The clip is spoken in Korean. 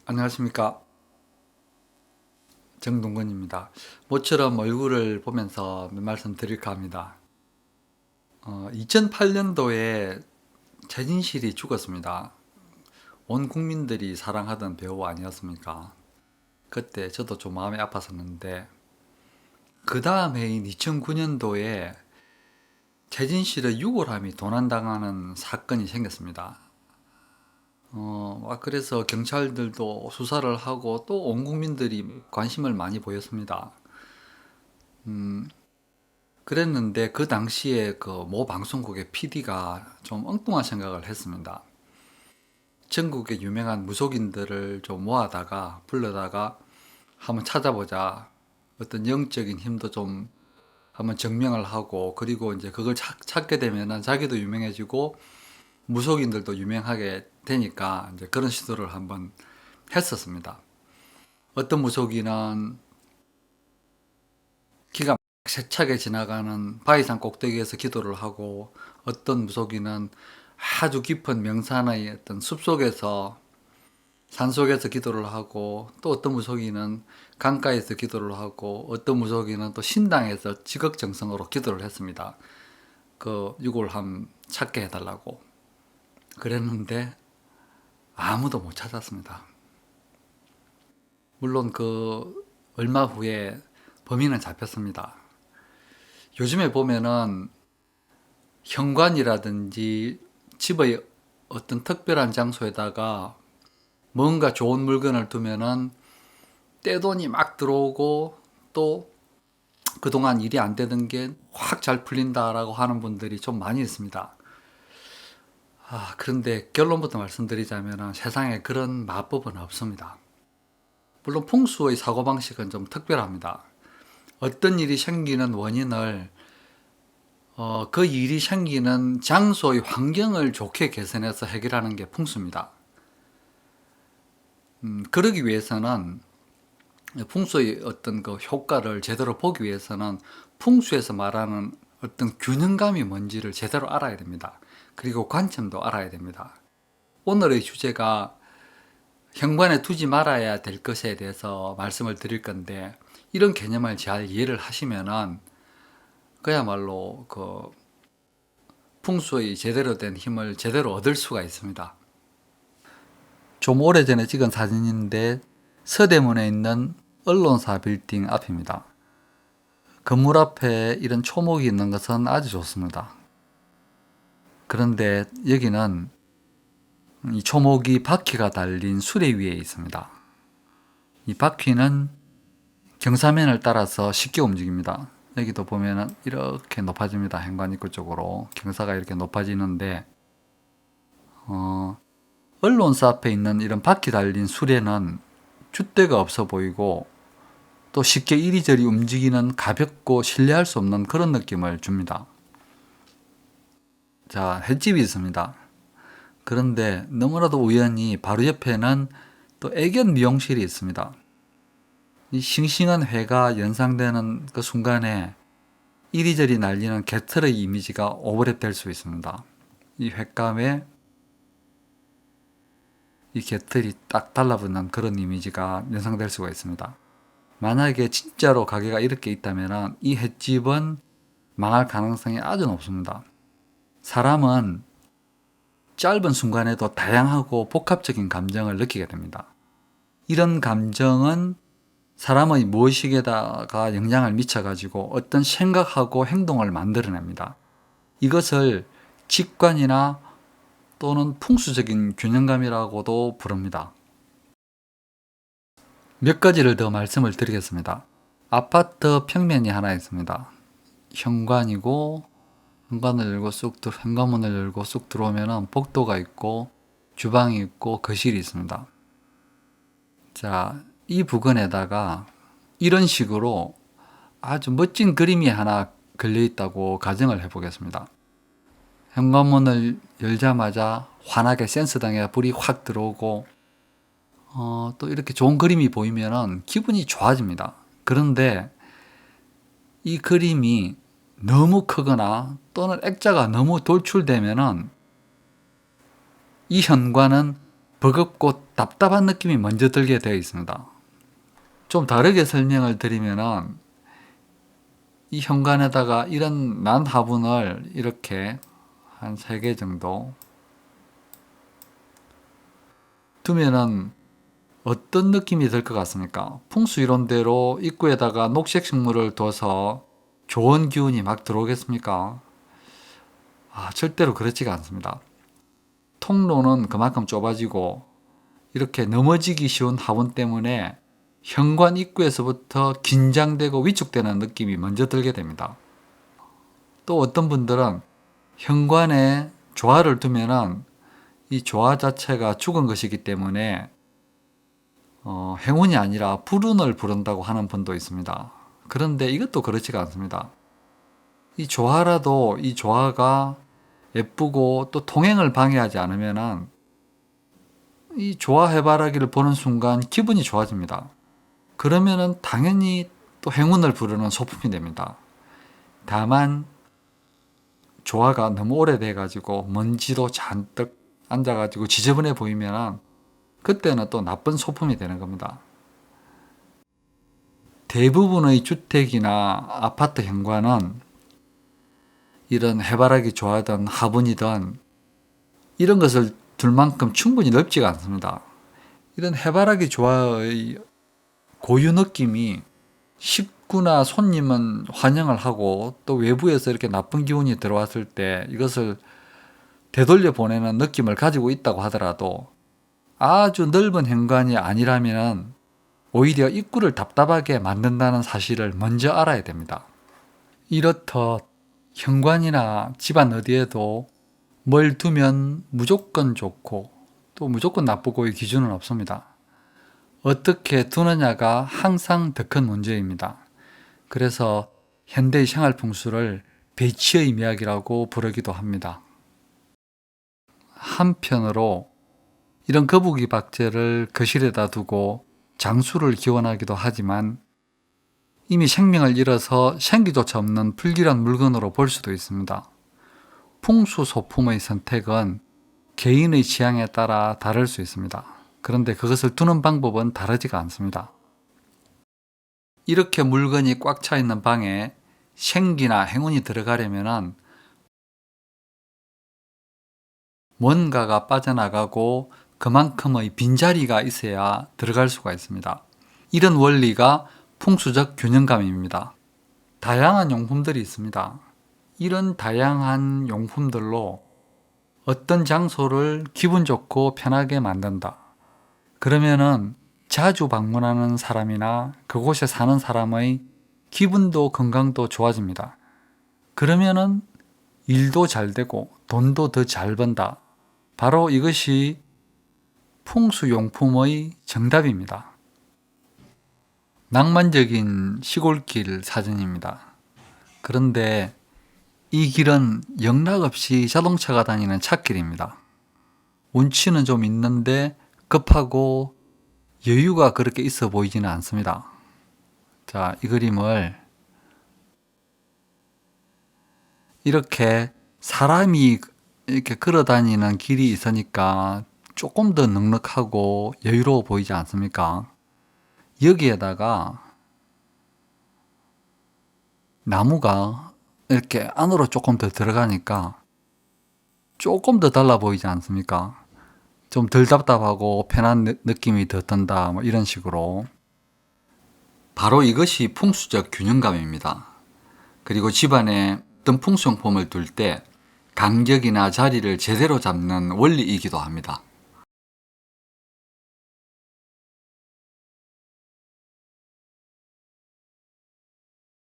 안녕하십니까, 정동건입니다. 모처럼 얼굴을 보면서 몇 말씀 드릴까 합니다. 2008년도에 최진실이 죽었습니다. 온 국민들이 사랑하던 배우 아니었습니까? 그때 저도 좀 마음이 아팠었는데, 그 다음 해인 2009년도에 최진실의 유골함이 도난당하는 사건이 생겼습니다. 그래서 경찰들도 수사를 하고 또 온 국민들이 관심을 많이 보였습니다. 그랬는데 그 당시에 그 모 방송국의 PD가 좀 엉뚱한 생각을 했습니다. 전국의 유명한 무속인들을 좀 모아다가 불러다가 한번 찾아보자. 어떤 영적인 힘도 좀 한번 증명을 하고, 그리고 이제 그걸 찾게 되면은 자기도 유명해지고 무속인들도 유명하게 되니까 이제 그런 시도를 한번 했었습니다. 어떤 무속인은 기가 세차게 지나가는 바위산 꼭대기에서 기도를 하고, 어떤 무속인은 아주 깊은 명산의 어떤 숲속에서 산속에서 기도를 하고, 또 어떤 무속인은 강가에서 기도를 하고, 어떤 무속인은 또 신당에서 지극정성으로 기도를 했습니다. 그 유골함 찾게 해달라고 그랬는데 아무도 못 찾았습니다. 물론 그 얼마 후에 범인은 잡혔습니다. 요즘에 보면은 현관이라든지 집의 어떤 특별한 장소에다가 뭔가 좋은 물건을 두면은 떼돈이 막 들어오고, 또 그동안 일이 안 되던 게 확 잘 풀린다라고 하는 분들이 좀 많이 있습니다. 그런데 결론부터 말씀드리자면 세상에 그런 마법은 없습니다. 물론 풍수의 사고방식은 좀 특별합니다. 어떤 일이 생기는 원인을 그 일이 생기는 장소의 환경을 좋게 개선해서 해결하는 게 풍수입니다. 그러기 위해서는 풍수의 어떤 그 효과를 제대로 보기 위해서는 풍수에서 말하는 어떤 균형감이 뭔지를 제대로 알아야 됩니다. 그리고 관점도 알아야 됩니다. 오늘의 주제가 현관에 두지 말아야 될 것에 대해서 말씀을 드릴 건데, 이런 개념을 잘 이해를 하시면은 그야말로 그 풍수의 제대로 된 힘을 제대로 얻을 수가 있습니다. 좀 오래전에 찍은 사진인데 서대문에 있는 언론사 빌딩 앞입니다. 건물 앞에 이런 초목이 있는 것은 아주 좋습니다. 그런데 여기는 이 초목이 바퀴가 달린 수레 위에 있습니다. 이 바퀴는 경사면을 따라서 쉽게 움직입니다. 여기도 보면은 이렇게 높아집니다. 현관 입구 쪽으로 경사가 이렇게 높아지는데, 언론사 앞에 있는 이런 바퀴 달린 수레는 줏대가 없어 보이고, 또 쉽게 이리저리 움직이는 가볍고 신뢰할 수 없는 그런 느낌을 줍니다. 자, 횟집이 있습니다. 그런데 너무나도 우연히 바로 옆에는 또 애견 미용실이 있습니다. 이 싱싱한 회가 연상되는 그 순간에 이리저리 날리는 개털의 이미지가 오버랩 될 수 있습니다. 이 횟감에 이 개털이 딱 달라붙는 그런 이미지가 연상될 수가 있습니다. 만약에 진짜로 가게가 이렇게 있다면 이 횟집은 망할 가능성이 아주 높습니다. 사람은 짧은 순간에도 다양하고 복합적인 감정을 느끼게 됩니다. 이런 감정은 사람의 무의식에다가 영향을 미쳐가지고 어떤 생각하고 행동을 만들어냅니다. 이것을 직관이나 또는 풍수적인 균형감이라고도 부릅니다. 몇 가지를 더 말씀을 드리겠습니다. 아파트 평면이 하나 있습니다. 현관이고, 현관문을 열고 쑥 들어오면 복도가 있고, 주방이 있고, 거실이 있습니다. 자, 이 부근에다가 이런 식으로 아주 멋진 그림이 하나 걸려 있다고 가정을 해보겠습니다. 현관문을 열자마자 환하게 센서등에 불이 확 들어오고, 또 이렇게 좋은 그림이 보이면 기분이 좋아집니다. 그런데 이 그림이 너무 크거나 또는 액자가 너무 돌출되면은 이 현관은 버겁고 답답한 느낌이 먼저 들게 되어 있습니다. 좀 다르게 설명을 드리면은 이 현관에다가 이런 난 화분을 이렇게 한 3개 정도 두면은 어떤 느낌이 들 것 같습니까? 풍수 이론대로 입구에다가 녹색 식물을 둬서 좋은 기운이 막 들어오겠습니까? 절대로 그렇지가 않습니다. 통로는 그만큼 좁아지고 이렇게 넘어지기 쉬운 화분 때문에 현관 입구에서부터 긴장되고 위축되는 느낌이 먼저 들게 됩니다. 또 어떤 분들은 현관에 조화를 두면은 이 조화 자체가 죽은 것이기 때문에 행운이 아니라 불운을 부른다고 하는 분도 있습니다. 그런데 이것도 그렇지가 않습니다. 이 조화라도 이 조화가 예쁘고 또 통행을 방해하지 않으면은 이 조화 해바라기를 보는 순간 기분이 좋아집니다. 그러면은 당연히 또 행운을 부르는 소품이 됩니다. 다만 조화가 너무 오래돼 가지고 먼지도 잔뜩 앉아 가지고 지저분해 보이면 그때는 또 나쁜 소품이 되는 겁니다. 대부분의 주택이나 아파트 현관은 이런 해바라기 조화든 화분이든 이런 것을 둘 만큼 충분히 넓지가 않습니다. 이런 해바라기 조화의 고유 느낌이 식구나 손님은 환영을 하고 또 외부에서 이렇게 나쁜 기운이 들어왔을 때 이것을 되돌려 보내는 느낌을 가지고 있다고 하더라도 아주 넓은 현관이 아니라면 오히려 입구를 답답하게 만든다는 사실을 먼저 알아야 됩니다. 이렇듯 현관이나 집안 어디에도 뭘 두면 무조건 좋고 또 무조건 나쁘고의 기준은 없습니다. 어떻게 두느냐가 항상 더 큰 문제입니다. 그래서 현대의 생활 풍수를 배치의 미학이라고 부르기도 합니다. 한편으로 이런 거북이 박제를 거실에다 두고 장수를 기원하기도 하지만 이미 생명을 잃어서 생기조차 없는 불길한 물건으로 볼 수도 있습니다. 풍수 소품의 선택은 개인의 취향에 따라 다를 수 있습니다. 그런데 그것을 두는 방법은 다르지가 않습니다. 이렇게 물건이 꽉 차 있는 방에 생기나 행운이 들어가려면 뭔가가 빠져나가고 그만큼의 빈자리가 있어야 들어갈 수가 있습니다. 이런 원리가 풍수적 균형감입니다. 다양한 용품들이 있습니다. 이런 다양한 용품들로 어떤 장소를 기분 좋고 편하게 만든다. 그러면은 자주 방문하는 사람이나 그곳에 사는 사람의 기분도 건강도 좋아집니다. 그러면은 일도 잘 되고 돈도 더 잘 번다. 바로 이것이 풍수용품의 정답입니다. 낭만적인 시골길 사진입니다. 그런데 이 길은 영락없이 자동차가 다니는 찻길입니다. 운치는 좀 있는데 급하고 여유가 그렇게 있어 보이지는 않습니다. 자, 이 그림을 이렇게 사람이 이렇게 걸어 다니는 길이 있으니까 조금 더 넉넉하고 여유로워 보이지 않습니까? 여기에다가 나무가 이렇게 안으로 조금 더 들어가니까 조금 더 달라 보이지 않습니까? 좀 덜 답답하고 편한 느낌이 더 든다, 뭐 이런 식으로. 바로 이것이 풍수적 균형감입니다. 그리고 집안에 어떤 풍수용품을 둘 때 간격이나 자리를 제대로 잡는 원리이기도 합니다.